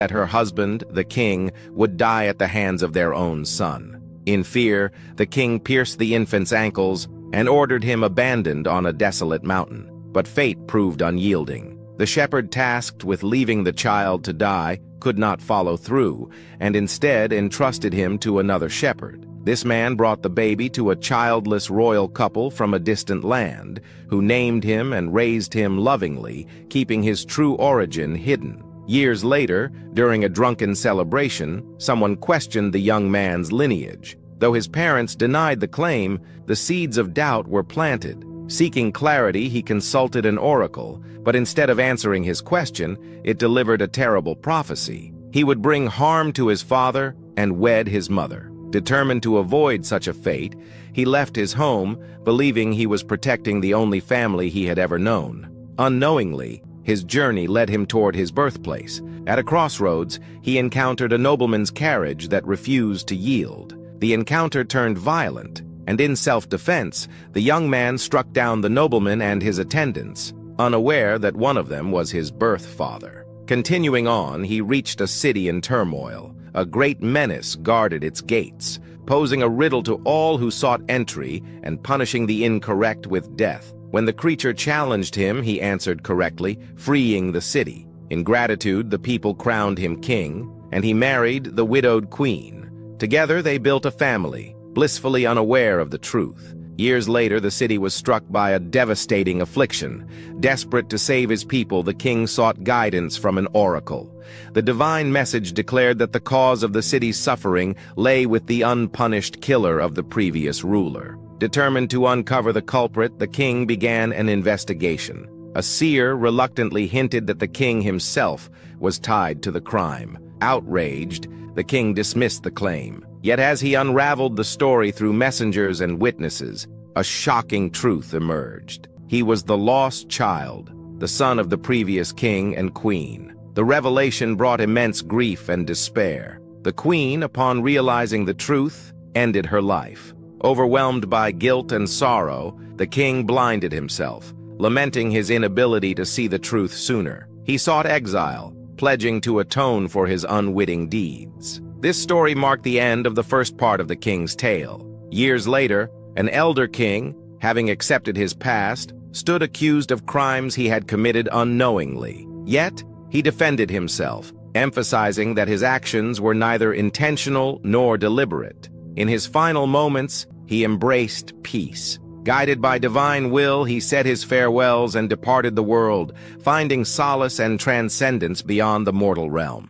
that her husband, the king, would die at the hands of their own son. In fear, the king pierced the infant's ankles and ordered him abandoned on a desolate mountain. But fate proved unyielding. The shepherd tasked with leaving the child to die could not follow through, and instead entrusted him to another shepherd. This man brought the baby to a childless royal couple from a distant land, who named him and raised him lovingly, keeping his true origin hidden. Years later, during a drunken celebration, someone questioned the young man's lineage. Though his parents denied the claim, the seeds of doubt were planted. Seeking clarity, he consulted an oracle, but instead of answering his question, it delivered a terrible prophecy. He would bring harm to his father and wed his mother. Determined to avoid such a fate, he left his home, believing he was protecting the only family he had ever known. Unknowingly, his journey led him toward his birthplace. At a crossroads, he encountered a nobleman's carriage that refused to yield. The encounter turned violent, and in self-defense, the young man struck down the nobleman and his attendants, unaware that one of them was his birth father. Continuing on, he reached a city in turmoil. A great menace guarded its gates, posing a riddle to all who sought entry and punishing the incorrect with death. When the creature challenged him, he answered correctly, freeing the city. In gratitude, the people crowned him king, and he married the widowed queen. Together, they built a family, blissfully unaware of the truth. Years later, the city was struck by a devastating affliction. Desperate to save his people, the king sought guidance from an oracle. The divine message declared that the cause of the city's suffering lay with the unpunished killer of the previous ruler. Determined to uncover the culprit, the king began an investigation. A seer reluctantly hinted that the king himself was tied to the crime. Outraged, the king dismissed the claim. Yet as he unraveled the story through messengers and witnesses, a shocking truth emerged. He was the lost child, the son of the previous king and queen. The revelation brought immense grief and despair. The queen, upon realizing the truth, ended her life. Overwhelmed by guilt and sorrow, the king blinded himself, lamenting his inability to see the truth sooner. He sought exile, pledging to atone for his unwitting deeds. This story marked the end of the first part of the king's tale. Years later, an elder king, having accepted his past, stood accused of crimes he had committed unknowingly. Yet, he defended himself, emphasizing that his actions were neither intentional nor deliberate. In his final moments, he embraced peace. Guided by divine will, he said his farewells and departed the world, finding solace and transcendence beyond the mortal realm.